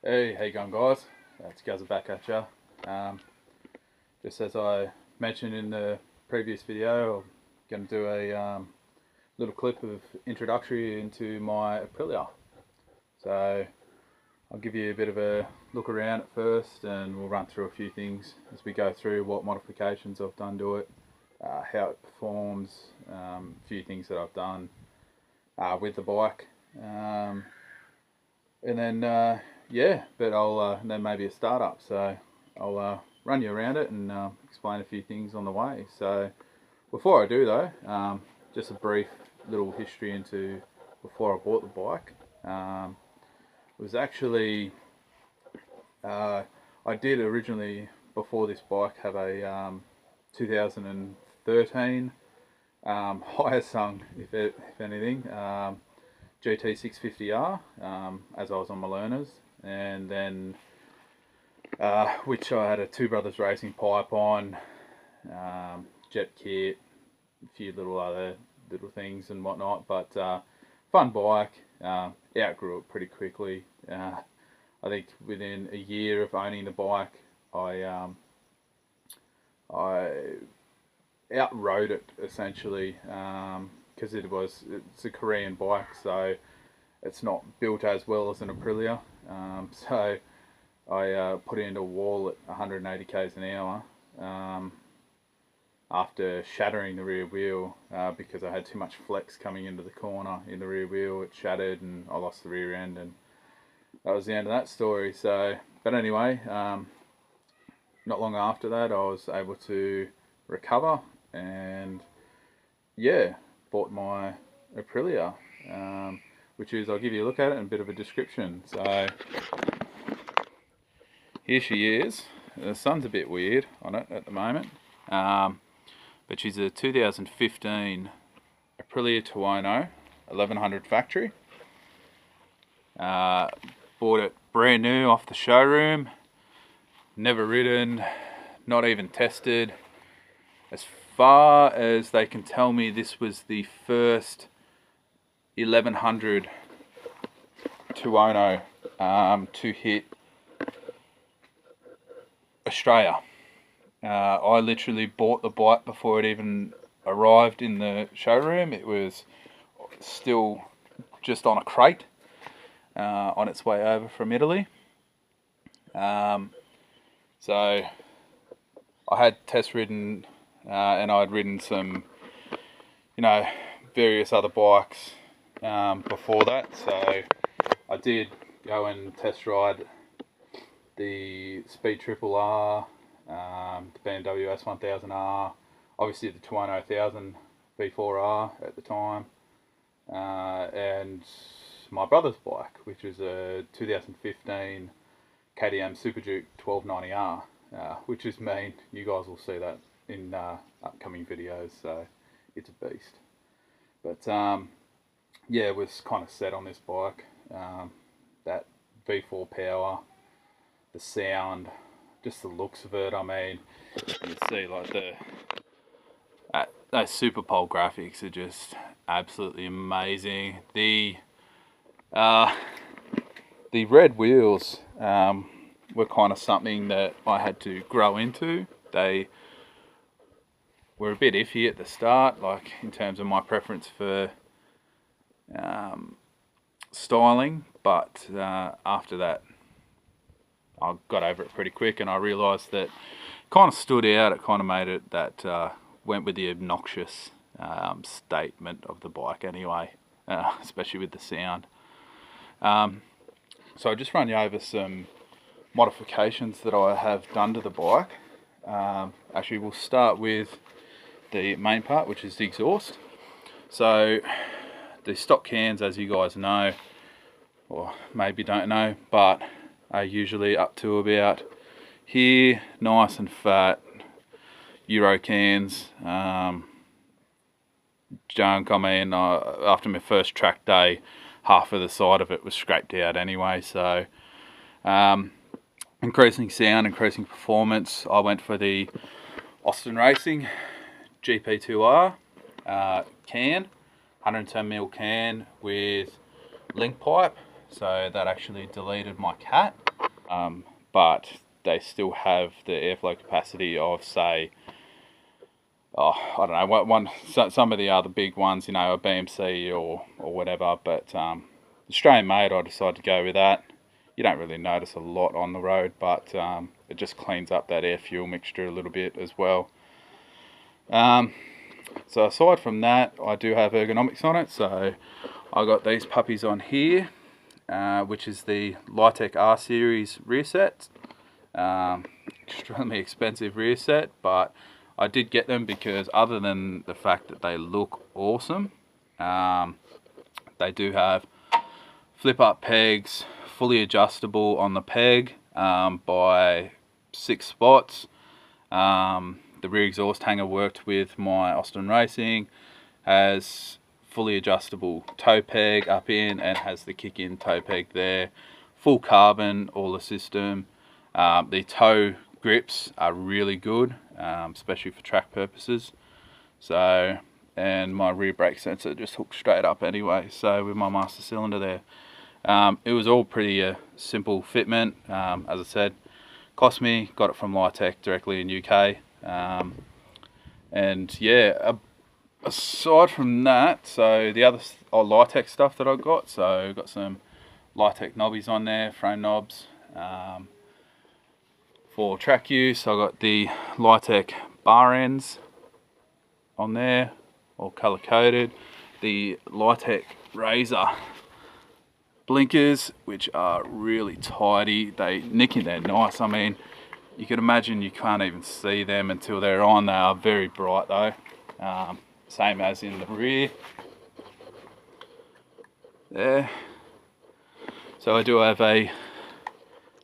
Hey, how you going, guys? It's Gazza back at ya. Just as I mentioned in the previous video, I'm going to do a little clip of introductory into my Aprilia. So I'll give you a bit of a look around at first, and we'll run through a few things as we go through what modifications I've done to it, how it performs, a few things that I've done with the bike. And then yeah, but I'll then maybe a startup. So I'll run you around it and explain a few things on the way. So before I do though, just a brief little history into before I bought the bike. It was actually I did originally before this bike have a 2013 higher sung, if anything. GT 650R as I was on my learners, and then which I had a Two Brothers racing pipe on, jet kit, a few little other little things and whatnot, but fun bike. Outgrew it pretty quickly. I think within a year of owning the bike, I outrode it essentially, because it's a Korean bike, so it's not built as well as an Aprilia. So I put it into a wall at 180 k's an hour after shattering the rear wheel, because I had too much flex coming into the corner in the rear wheel. It shattered and I lost the rear end, and that was the end of that story. So, but anyway, not long after that, I was able to recover and yeah, bought my Aprilia, which is, I'll give you a look at it and a bit of a description. So here she is. The sun's a bit weird on it at the moment, but she's a 2015 Aprilia Tuono 1100 factory. Bought it brand new off the showroom, never ridden, not even tested. As far as they can tell me, this was the first 1100 Tuono to hit Australia. I literally bought the bike before it even arrived in the showroom. It was still just on a crate, on its way over from Italy. So I had test ridden and I'd ridden some, various other bikes before that. So I did go and test ride the Speed Triple R, the BMW S1000R, obviously the Tuono 1000 V4R at the time, and my brother's bike, which is a 2015 KTM Super Duke 1290R, which is mean. You guys will see that in upcoming videos, so it's a beast. But yeah, it was kind of set on this bike. That V4 power, the sound, just the looks of it. I mean, you see like those Super Pole graphics are just absolutely amazing. The red wheels were kind of something that I had to grow into. They were a bit iffy at the start, like in terms of my preference for styling, but after that I got over it pretty quick, and I realised that kind of stood out. It kind of made it that went with the obnoxious statement of the bike anyway, especially with the sound. So I'll just run you over some modifications that I have done to the bike. Actually, we'll start with the main part, which is the exhaust. So the stock cans, as you guys know, or maybe don't know, but are usually up to about here, nice and fat Euro cans. Junk. I mean, after my first track day, half of the side of it was scraped out anyway. So increasing sound, increasing performance, I went for the Austin Racing GP2R can, 110mm can with link pipe. so that actually deleted my cat. But they still have the airflow capacity of, say, I don't know, some of the other big ones, you know, a BMC or whatever. But Australian made, I decided to go with that. You don't really notice a lot on the road, but it just cleans up that air fuel mixture a little bit as well. So aside from that, I do have ergonomics on it. So I got these puppies on here, which is the Litec R series rear set. Extremely expensive rear set, but I did get them because, other than the fact that they look awesome, they do have flip up pegs, fully adjustable on the peg by 6 spots. The rear exhaust hanger worked with my Austin Racing, has fully adjustable toe peg up in, and has the kick in toe peg there. Full carbon, all the system. The toe grips are really good, especially for track purposes. So, and my rear brake sensor just hooks straight up anyway, so with my master cylinder there. It was all pretty simple fitment. As I said, cost me, got it from Litec directly in UK. And yeah, aside from that, so the other Litec stuff that I got, so got some Litec knobbies on there, frame knobs. For track use, I got the Litec bar ends on there, all color coded. The Litec Razor blinkers, which are really tidy. They nick in there nice. I mean, you can imagine you can't even see them until they're on. They are very bright though. Same as in the rear there. So I do have a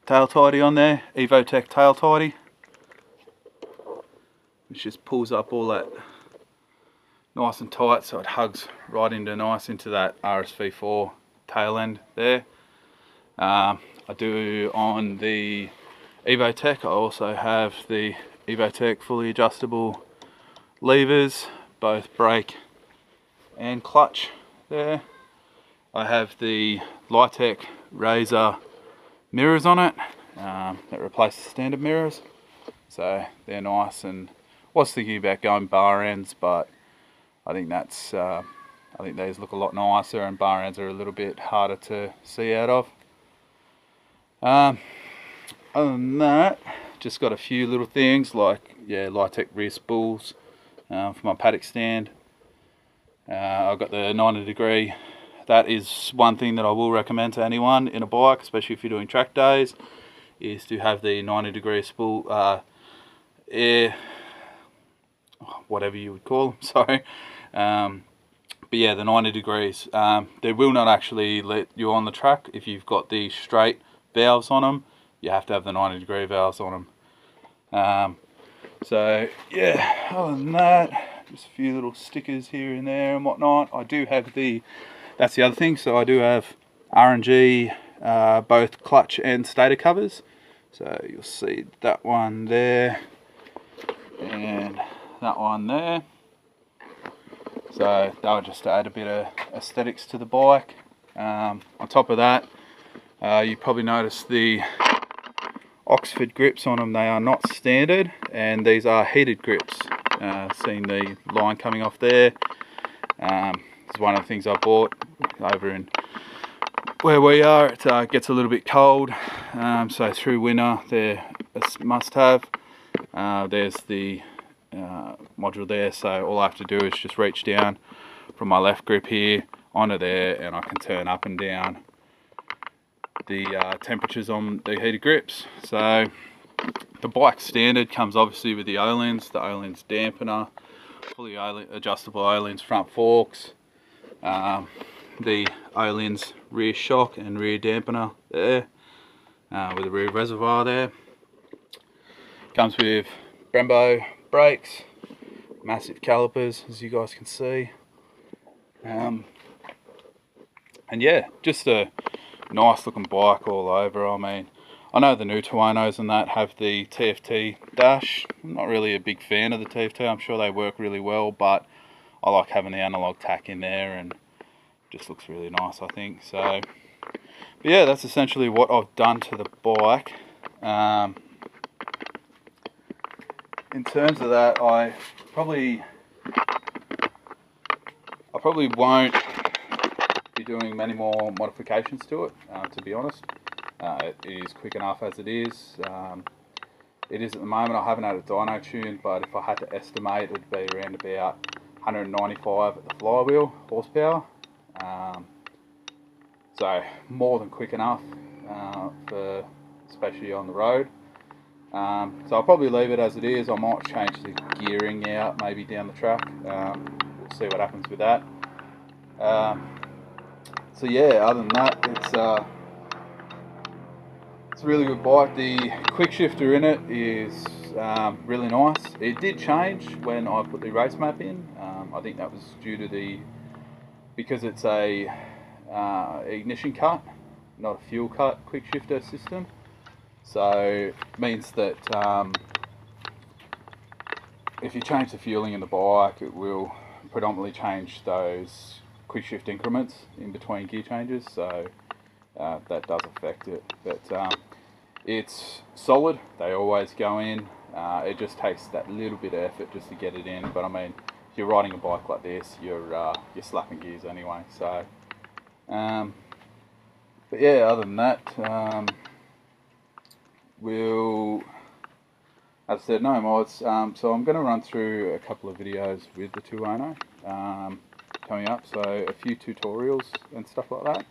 tail tidy on there, Evotech tail tidy, which just pulls up all that nice and tight, so it hugs right into that RSV4 tail end there. I do on the Evotech, I also have the Evotech fully adjustable levers, both brake and clutch there. I have the Litec Razor mirrors on it that replace the standard mirrors, so they're nice. And was thinking about going bar ends, but I think that's I think these look a lot nicer, and bar ends are a little bit harder to see out of. Other than that, just got a few little things like, yeah, Litec rear spools for my paddock stand. I've got the 90-degree. That is one thing that I will recommend to anyone in a bike, especially if you're doing track days, is to have the 90-degree spool, air, whatever you would call them, sorry. But yeah, the 90 degrees. They will not actually let you on the track if you've got the straight valves on them. You have to have the 90-degree valves on them. So yeah, other than that, just a few little stickers here and there and whatnot. I do have that's the other thing, so I do have R&G, both clutch and stator covers. So you'll see that one there and that one there. So they'll just add a bit of aesthetics to the bike. On top of that, you probably noticed the Oxford grips on them. They are not standard, and these are heated grips. Seeing the line coming off there. It's one of the things I bought over in where we are. It gets a little bit cold, so through winter they're a must-have. There's the module there, so all I have to do is just reach down from my left grip here onto there, and I can turn up and down the temperatures on the heated grips. So the bike standard comes obviously with the O-lens, the O-lens dampener, fully adjustable O-lens front forks, the O-lens rear shock and rear dampener there, with a rear reservoir there. Comes with Brembo brakes, massive calipers, as you guys can see. And yeah, just a nice looking bike all over. I mean, I know the new Tuonos and that have the TFT dash. I'm not really a big fan of the TFT. I'm sure they work really well, but I like having the analog tack in there, and just looks really nice, I think. So But yeah, that's essentially what I've done to the bike. In terms of that, I probably won't be doing many more modifications to it, to be honest. It is quick enough as it is. It is at the moment. I haven't had it dyno tuned, but if I had to estimate, it would be around about 195 at the flywheel horsepower. So more than quick enough, for especially on the road. So I'll probably leave it as it is. I might change the gearing out maybe down the track. We'll see what happens with that. So yeah, other than that, it's a really good bike. The quick shifter in it is really nice. It did change when I put the race map in. I think that was due to because it's a ignition cut, not a fuel cut quick shifter system. So it means that if you change the fueling in the bike, it will predominantly change those quick shift increments in between gear changes. So that does affect it, but it's solid. They always go in. It just takes that little bit of effort just to get it in. But I mean, if you're riding a bike like this, you're slapping gears anyway. So, but yeah, other than that, as I said, no mods. So I'm going to run through a couple of videos with the Tuono coming up. So a few tutorials and stuff like that.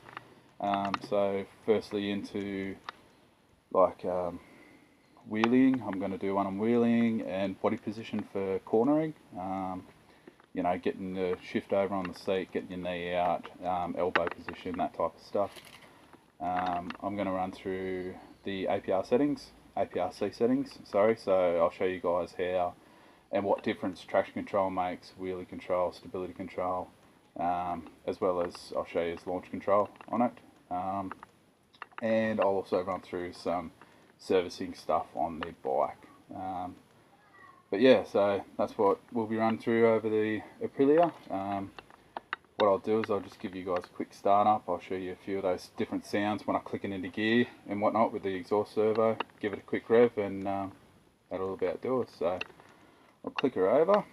So firstly into like wheeling. I'm going to do one on wheeling and body position for cornering. You know, getting the shift over on the seat, getting your knee out, elbow position, that type of stuff. I'm going to run through the APRC settings, sorry, so I'll show you guys how and what difference traction control makes, wheelie control, stability control, as well as I'll show you launch control on it. And I'll also run through some servicing stuff on the bike. But yeah, so that's what we'll be running through over the Aprilia. What I'll do is I'll just give you guys a quick start up. I'll show you a few of those different sounds when I click it into gear and whatnot with the exhaust servo. Give it a quick rev and that'll about do it. So I'll click her over.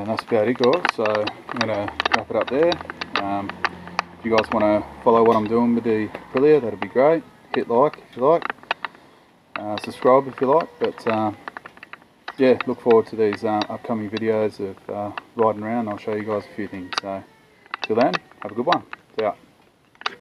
That's about it, guys. So I'm going to wrap it up there. If you guys want to follow what I'm doing with the Aprilia, that'd be great. Hit like if you like, subscribe if you like. But yeah, look forward to these upcoming videos of riding around. I'll show you guys a few things. So till then, have a good one. See ya.